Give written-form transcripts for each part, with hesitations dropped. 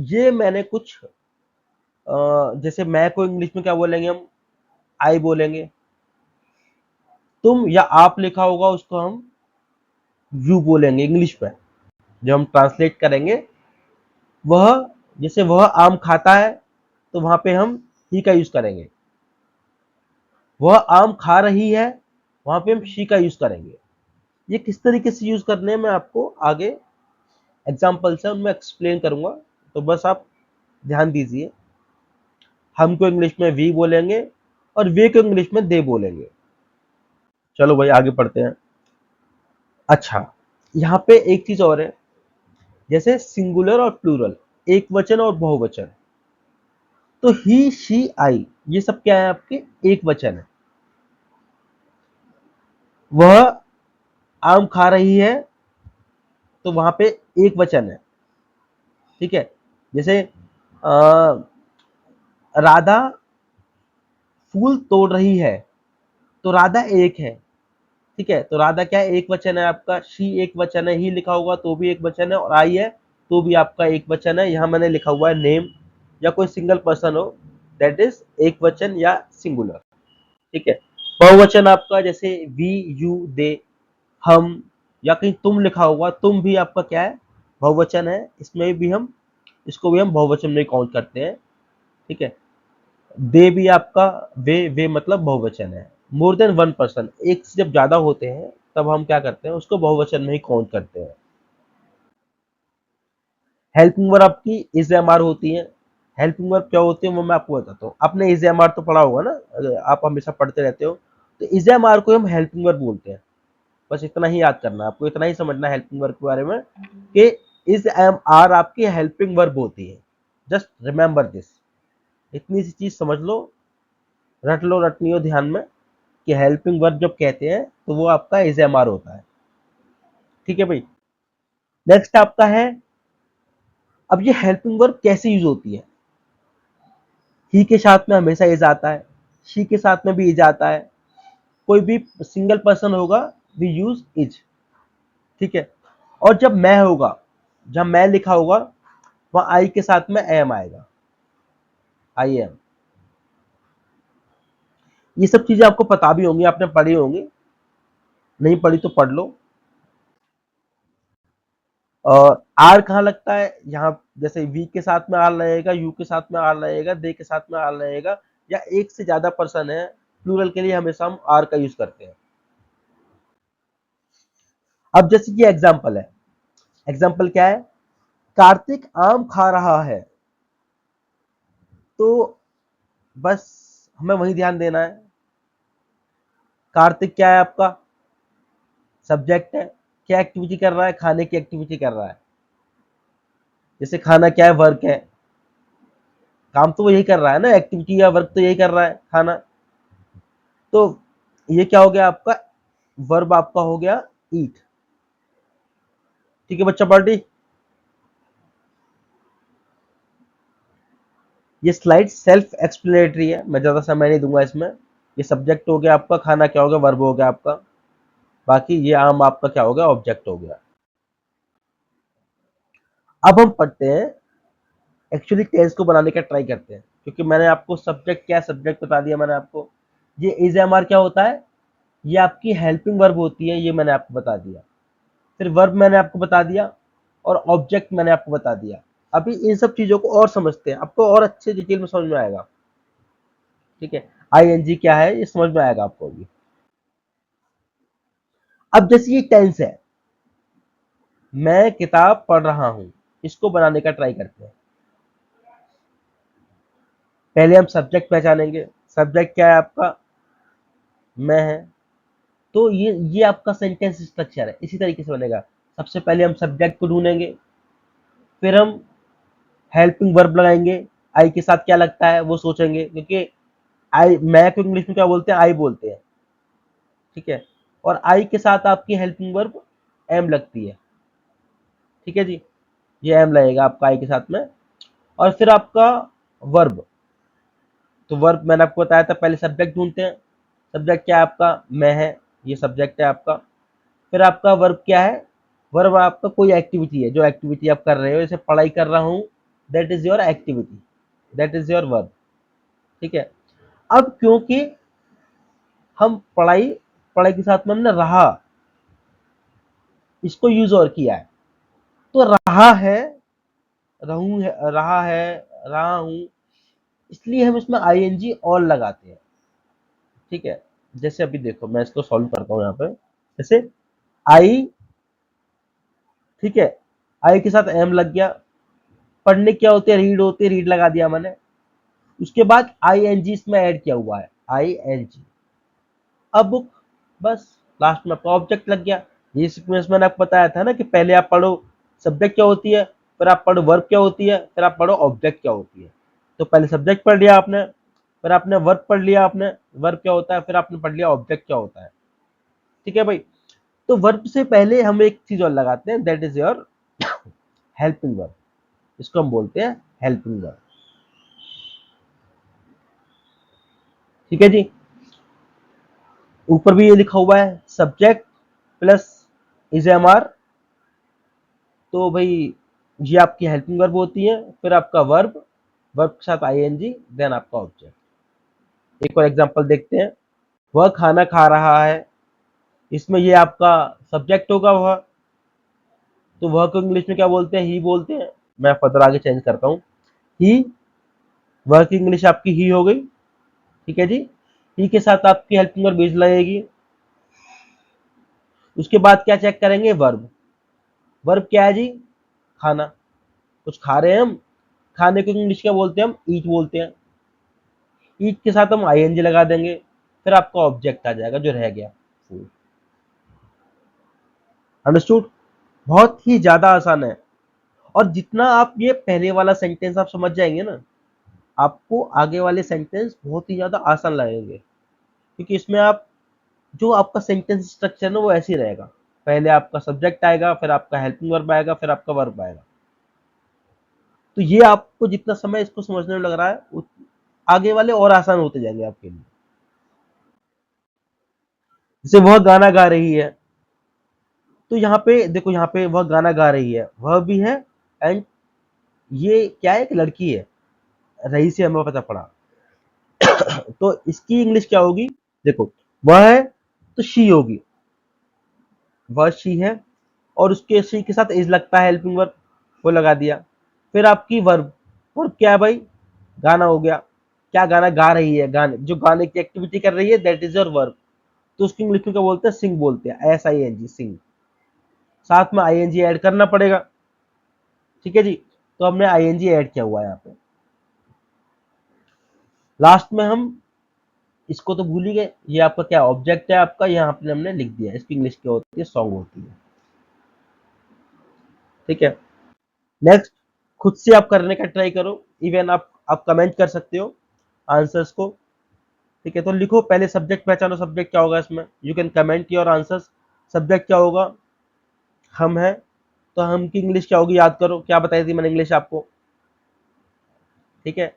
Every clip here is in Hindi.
ये मैंने कुछ जैसे मैं को इंग्लिश में क्या बोलेंगे हम, आई बोलेंगे। तुम या आप लिखा होगा उसको हम यू बोलेंगे इंग्लिश में। जब हम ट्रांसलेट करेंगे, वह जैसे वह आम खाता है तो वहां पे हम ही का यूज करेंगे। वह आम खा रही है, वहां पे हम शी का यूज करेंगे। ये किस तरीके से यूज करने हैं मैं आपको आगे एग्जाम्पल से उनमें एक्सप्लेन करूंगा, तो बस आप ध्यान दीजिए। हमको इंग्लिश में वी बोलेंगे और वे को इंग्लिश में दे बोलेंगे। चलो भाई आगे पढ़ते हैं। अच्छा, यहाँ पे एक चीज और है, जैसे सिंगुलर और प्लूरल, एक वचन और बहुवचन। तो ही शी आई ये सब क्या है, आपके एक वचन है। वह आम खा रही है तो वहां पे एक वचन है। ठीक है, जैसे राधा फूल तोड़ रही है तो राधा एक है। ठीक है, तो राधा क्या है, एक वचन है आपका। शी एक वचन है, ही लिखा होगा तो भी एक वचन है, और आई है तो भी आपका एक वचन है। यहाँ मैंने लिखा हुआ है नेम, या कोई सिंगल पर्सन हो, दैट इज एक वचन या सिंगुलर। ठीक है, बहुवचन आपका जैसे वी यू दे हम, या कहीं तुम लिखा होगा, तुम भी आपका क्या है, बहुवचन है। इसमें भी हम इसको भी हम बहुवचन में काउंट करते हैं। ठीक है, दे भी आपका वे मतलब बहुवचन है। मोर देन वन पर्सन, एक से जब ज्यादा होते हैं तब हम क्या करते हैं, उसको बहुवचन में ही काउंट करते हैं। हेल्पिंग वर्ब आपकी इज एम आर होती है। हेल्पिंग वर्ब क्या होती है वो मैं आपको बताता हूँ। आपने इज एम आर तो पढ़ा होगा ना, अगर आप हमेशा पढ़ते रहते हो। तो इज एम आर को हम हेल्पिंग वर्ब बोलते हैं। बस इतना ही याद करना है आपको, इतना ही समझना है हेल्पिंग वर्ब के बारे में, कि इज एम आर आपकी हेल्पिंग वर्ब होती है। जस्ट रिमेंबर दिस, इतनी सी चीज समझ लो, रट लो, रटनी हो ध्यान में, कि हेल्पिंग वर्ब जब कहते हैं तो वो आपका इज एम आर होता है। ठीक है भाई, नेक्स्ट आपका है, अब ये हेल्पिंग वर्ब कैसे यूज होती है। ही के साथ में हमेशा इज आता है, शी के साथ में भी इज आता है। कोई भी सिंगल पर्सन होगा, वी यूज इज। ठीक है, और जब मैं होगा, जब मैं लिखा होगा, वहां आई के साथ में एम आएगा, आई एम। ये सब चीजें आपको पता भी होंगी, आपने पढ़ी होंगी, नहीं पढ़ी तो पढ़ लो। और आर कहाँ लगता है, यहाँ जैसे वी के साथ में आर लगेगा, यू के साथ में आर लगेगा, दे के साथ में आर लगेगा, या एक से ज्यादा पर्सन है, प्लूरल के लिए हमेशा हम आर का यूज करते हैं। अब जैसे कि एग्जाम्पल है, एग्जाम्पल क्या है, कार्तिक आम खा रहा है। तो बस हमें वही ध्यान देना है। कार्तिक क्या है आपका, सब्जेक्ट है। क्या एक्टिविटी कर रहा है, खाने की एक्टिविटी कर रहा है। जैसे खाना क्या है, वर्क है, काम तो वो यही कर रहा है ना, एक्टिविटी या वर्क तो यही कर रहा है, खाना। तो ये क्या हो गया आपका, वर्ब आपका हो गया ईट। ठीक है बच्चा पार्टी, ये स्लाइड सेल्फ एक्सप्लेनेटरी है, मैं ज्यादा समय नहीं दूंगा इसमें। ये सब्जेक्ट हो गया आपका, खाना क्या हो गया, वर्ब हो गया आपका, बाकी ये आम आपका क्या हो गया, ऑब्जेक्ट हो गया। अब हम पढ़ते हैं, एक्चुअली टेंस को बनाने का ट्राई करते हैं, क्योंकि मैंने आपको सब्जेक्ट क्या, सब्जेक्ट बता दिया मैंने आपको। ये इज एम आर क्या होता है, ये आपकी हेल्पिंग वर्ब होती है, ये मैंने आपको बता दिया। फिर वर्ब मैंने आपको बता दिया, और ऑब्जेक्ट मैंने आपको बता दिया। अभी इन सब चीजों को और समझते हैं, आपको और अच्छे डिटेल में समझ में आएगा। ठीक है, आई एन जी क्या है ये समझ में आएगा आपको अभी। अब जैसे ये टेंस है, मैं किताब पढ़ रहा हूं, इसको बनाने का ट्राई करते हैं। पहले हम सब्जेक्ट पहचानेंगे। सब्जेक्ट क्या है आपका, मैं है। तो ये आपका सेंटेंस स्ट्रक्चर है, इसी तरीके से बनेगा। सबसे पहले हम सब्जेक्ट को ढूंढेंगे, फिर हम हेल्पिंग वर्ब लगाएंगे। आई के साथ क्या लगता है वो सोचेंगे, क्योंकि आई, मैं को इंग्लिश में क्या बोलते हैं, आई बोलते हैं। ठीक है, और आई के साथ आपकी हेल्पिंग वर्ब एम लगती है। ठीक है जी, ये एम लगेगा आपका आई के साथ में। और फिर आपका वर्ब, तो वर्ब मैंने आपको बताया था, पहले सब्जेक्ट ढूंढते हैं। सब्जेक्ट क्या है आपका, मैं है, ये सब्जेक्ट है आपका। फिर आपका वर्ब क्या है, वर्ब आपका कोई एक्टिविटी है, जो एक्टिविटी आप कर रहे हो, जैसे पढ़ाई कर रहा हूँ, that is your activity, that is your verb. ठीक है, अब क्योंकि हम पढ़ाई पढ़ाई के साथ में हमने रहा इसको यूज और किया है, तो रहा है, रहूं है, रहा है, रहा हूं, इसलिए हम इसमें आईएनजी और लगाते हैं। ठीक है, जैसे अभी देखो मैं इसको सॉल्व करता हूं यहाँ पे। जैसे आई, ठीक है, आई के साथ एम लग गया, पढ़ने क्या होते हैं, रीड होते हैं, रीड लगा दिया मैंने। उसके बाद आई एन जी इसमें ऐड किया हुआ है, आई एन जी। अब बुक, बस लास्ट में आपका ऑब्जेक्ट लग गया। ये सीक्वेंस मैंने आपको बताया था ना कि पहले आप पढ़ो सब्जेक्ट क्या होती है, फिर आप पढ़ो वर्ब क्या होती है, फिर आप पढ़ो ऑब्जेक्ट क्या होती है। तो पहले सब्जेक्ट पढ़ लिया आपने, फिर आपने वर्ब पढ़ लिया, आपने वर्ब क्या होता है, फिर आपने पढ़ लिया ऑब्जेक्ट क्या होता है। ठीक है भाई, तो वर्ब से पहले हम एक चीज और लगाते हैं, that is your helping verb. इसको हम बोलते हैं हेल्पिंग वर्ब। ठीक है जी, ऊपर भी ये लिखा हुआ है subject plus is M R, तो भाई ये आपकी हेल्पिंग वर्ब होती है, फिर आपका वर्ब, वर्ब के साथ आईएनजी, देन आपका ऑब्जेक्ट। एक और एग्जांपल देखते हैं, वह खाना खा रहा है, इसमें ये आपका सब्जेक्ट होगा वह, तो वह को इंग्लिश में क्या बोलते हैं, ही बोलते हैं। मैं फर्दर आगे चेंज करता हूँ, ही, वह की इंग्लिश आपकी ही हो गई। ठीक है जी, ही के साथ आपकी हेल्पिंग वर्ब इज लगेगी। उसके बाद क्या चेक करेंगे, वर्ब। वर्ब क्या है जी, खाना, कुछ खा रहे हैं हम, खाने को इंग्लिश क्या बोलते हैं, हम ईट बोलते हैं। ईट के साथ हम आईएनजी लगा देंगे, फिर आपका ऑब्जेक्ट आ जाएगा जो रह गया, फूड। अंडरस्टूड, बहुत ही ज्यादा आसान है। और जितना आप ये पहले वाला सेंटेंस आप समझ जाएंगे ना, आपको आगे वाले सेंटेंस बहुत ही ज्यादा आसान लगेंगे, क्योंकि इसमें आप जो आपका सेंटेंस स्ट्रक्चर है वो ऐसे ही रहेगा। पहले आपका सब्जेक्ट आएगा, फिर आपका हेल्पिंग वर्ब आएगा, फिर आपका वर्ब आएगा। तो ये आपको जितना समय इसको समझने में लग रहा है, आगे वाले और आसान होते जाएंगे आपके लिए। जैसे वह गाना गा रही है, तो यहाँ पे देखो, यहाँ पे वह गाना गा रही है, वह भी है, एंड ये क्या है, एक लड़की है, रही से हमें पता पड़ा। तो इसकी इंग्लिश क्या होगी, देखो, वह है तो शी होगी, वह शी है, और उसके शी के साथ इज लगता है हेल्पिंग वर्ब, वो लगा दिया। फिर आपकी वर्ब, वर्ब क्या है भाई, गाना हो गया, क्या गाना गा रही है, गाने जो गाने की एक्टिविटी कर रही है, दैट इज योर वर्ब। तो उसकी इंग्लिश में क्या बोलते हैं, सिंग बोलते हैं, एस आई एन जी, सिंग। साथ में आई एन जी ऐड करना पड़ेगा। ठीक है जी, तो हमने आई एन जी ऐड किया हुआ है यहाँ पे। लास्ट में हम इसको तो भूल ही गए, ये आपका क्या ऑब्जेक्ट है आपका, यहाँ पे हमने लिख दिया, इसकी इंग्लिश क्या होती है, सॉन्ग होती है। ठीक है, नेक्स्ट, खुद से आप करने का ट्राई करो, इवन आप कमेंट कर सकते हो आंसर्स को। ठीक है, तो लिखो पहले सब्जेक्ट पहचानो, सब्जेक्ट क्या होगा इसमें, you can comment your answers. Subject क्या होगा, हम है, तो हम की इंग्लिश क्या होगी, याद करो क्या बताई थी मैंने इंग्लिश आपको। ठीक है,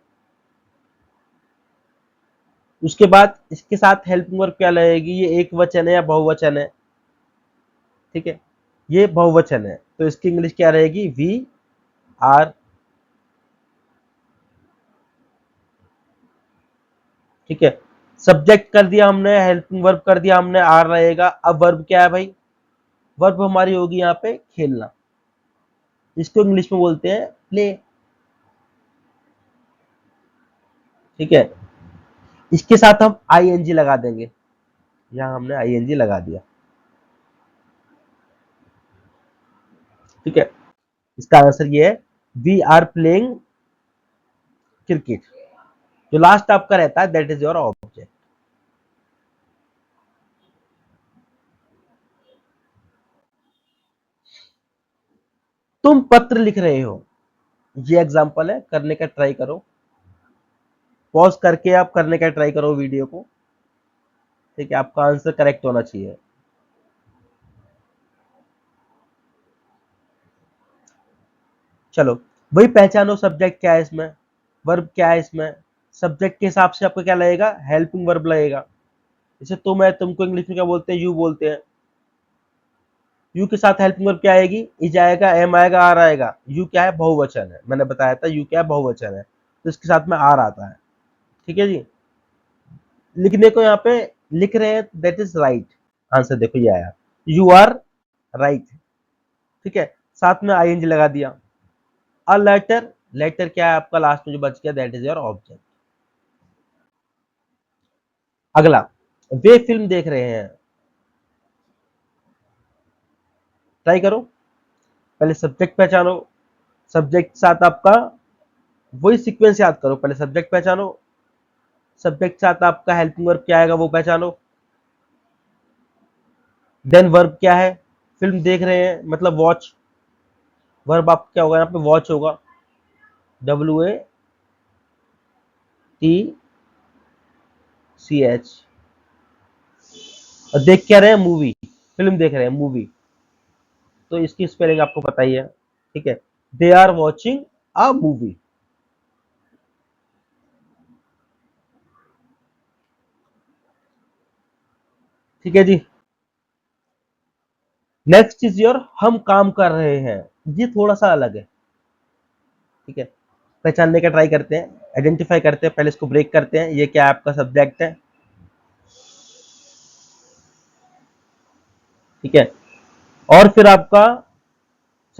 उसके बाद इसके साथ हेल्पिंग वर्ब क्या लगेगी, ये एक वचन है या बहुवचन है। ठीक है, ये बहुवचन है, तो इसकी इंग्लिश क्या रहेगी, वी आर। ठीक है, सब्जेक्ट कर दिया हमने, हेल्पिंग वर्ब कर दिया हमने, आर रहेगा। अब वर्ब क्या है भाई, वर्ब हमारी होगी यहाँ पे खेलना, इसको इंग्लिश में बोलते हैं प्ले। ठीक है, इसके साथ हम आईएनजी लगा देंगे, यहाँ हमने आईएनजी लगा दिया। ठीक है, इसका आंसर ये है, वी आर प्लेइंग क्रिकेट। जो लास्ट आपका रहता है, दैट इज योर ऑब्जेक्ट। तुम पत्र लिख रहे हो, ये एग्जांपल है, करने का ट्राई करो, पॉज करके आप करने का ट्राई करो वीडियो को। ठीक है, आपका आंसर करेक्ट होना चाहिए। चलो, वही पहचानो सब्जेक्ट क्या है इसमें, वर्ब क्या है इसमें। सब्जेक्ट के हिसाब से आपको क्या लगेगा, हेल्पिंग वर्ब लगेगा। जैसे तुम है, तुमको इंग्लिश में क्या बोलते हैं, यू बोलते हैं। यू के साथ हेल्पिंग वर्ब क्या आएगी, इज आएगा, एम आएगा, आर आएगा। यू क्या है, बहुवचन है, मैंने बताया था यू क्या है, बहुवचन है, तो इसके साथ में आर आता है। ठीक है जी। लिखने को यहाँ पे लिख रहे हैं, दैट इज राइट। आंसर देखो ये आया, यू आर राइट। ठीक है, साथ में आईएनजी लगा दिया। अ लेटर, लेटर क्या है आपका लास्ट में जो बच गया, दैट इज योर ऑब्जेक्ट। अगला, वे फिल्म देख रहे हैं। ट्राई करो, पहले सब्जेक्ट पहचानो, सब्जेक्ट के साथ आपका वही सीक्वेंस याद करो, पहले सब्जेक्ट पहचानो, सब्जेक्ट के साथ आपका हेल्पिंग वर्ब क्या आएगा वो पहचानो, देन वर्ब क्या है, फिल्म देख रहे हैं मतलब वॉच, वर्ब आपका क्या होगा यहाँ पे, वॉच होगा, WATCH। और देख क्या रहे हैं, मूवी, फिल्म देख रहे हैं, मूवी, तो इसकी स्पेलिंग आपको पता ही है। ठीक है, they are watching a movie. ठीक है जी। नेक्स्ट इज योर, हम काम कर रहे हैं। ये थोड़ा सा अलग है। ठीक है, पहचानने का ट्राई करते हैं, आइडेंटिफाई करते हैं, पहले इसको ब्रेक करते हैं। ये क्या आपका सब्जेक्ट है, ठीक है, और फिर आपका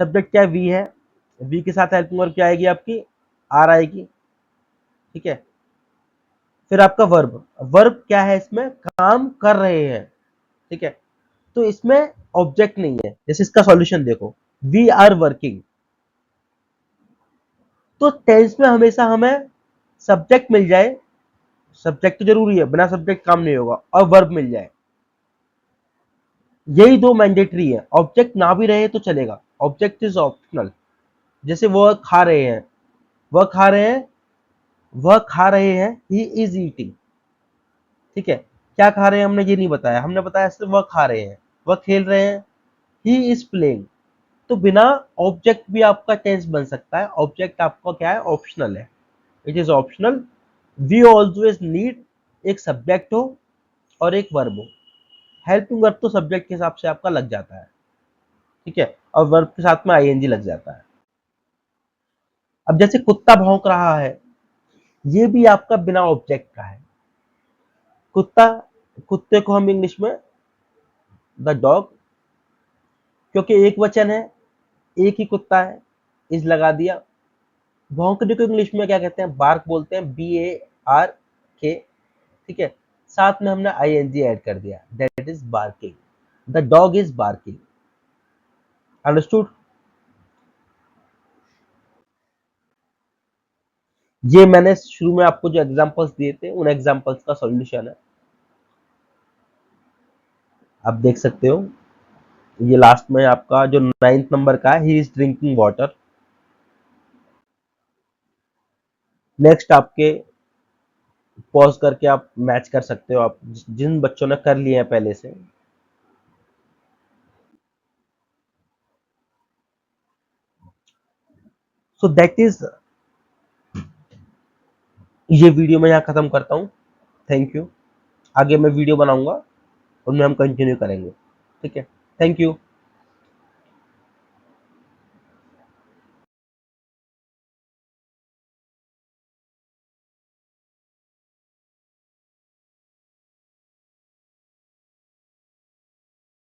सब्जेक्ट क्या है, वी है, वी के साथ हेल्पिंग वर्ब क्या आएगी आपकी, आर आएगी। ठीक है, फिर आपका वर्ब, वर्ब क्या है इसमें, काम कर रहे हैं। ठीक है, तो इसमें ऑब्जेक्ट नहीं है, जैसे इसका सॉल्यूशन देखो, वी आर वर्किंग, तो टेंस में हमेशा हमें सब्जेक्ट मिल जाए, सब्जेक्ट तो जरूरी है, बिना सब्जेक्ट काम नहीं होगा, और वर्ब मिल जाए, यही दो मैंडेटरी है। ऑब्जेक्ट ना भी रहे तो चलेगा, ऑब्जेक्ट इज ऑप्शनल। जैसे वह खा रहे हैं, वह खा रहे हैं, वह खा रहे हैं, ही इज ईटिंग। ठीक है, क्या खा रहे हैं हमने ये नहीं बताया, हमने बताया सिर्फ वह खा रहे हैं, वह खेल रहे हैं, ही इज प्लेइंग। तो बिना ऑब्जेक्ट भी आपका टेंस बन सकता है, ऑब्जेक्ट आपका क्या है, ऑप्शनल है, it is optional. We always need एक सब्जेक्ट हो और एक वर्ब हो, हेल्पिंग वर्ब तो सब्जेक्ट के हिसाब से आपका लग जाता है। ठीक है, और वर्ब के साथ में आईएनजी लग जाता है। अब जैसे कुत्ता भौंक रहा है, ये भी आपका बिना ऑब्जेक्ट का है। कुत्ता, कुत्ते को हम इंग्लिश में द डॉग, क्योंकि एक वचन है, एक ही कुत्ता है, इज लगा दिया। भौंकने को इंग्लिश में क्या कहते हैं, बार्क बोलते हैं, BARK। ठीक है, साथ में हमने आईएनजी ऐड कर दिया, that is barking, the dog is barking. Understood. ये मैंने शुरू में आपको जो एग्जांपल्स दिए थे, उन एग्जांपल्स का सॉल्यूशन है, आप देख सकते हो। ये लास्ट में आपका जो 9th नंबर का है, he is drinking water. Next आपके पॉज करके आप मैच कर सकते हो, आप जिन बच्चों ने कर लिए हैं पहले से। सो दैट इज, ये वीडियो मैं यहाँ खत्म करता हूँ। Thank you. आगे मैं वीडियो बनाऊंगा, उनमें हम कंटिन्यू करेंगे। ठीक है, थैंक यू।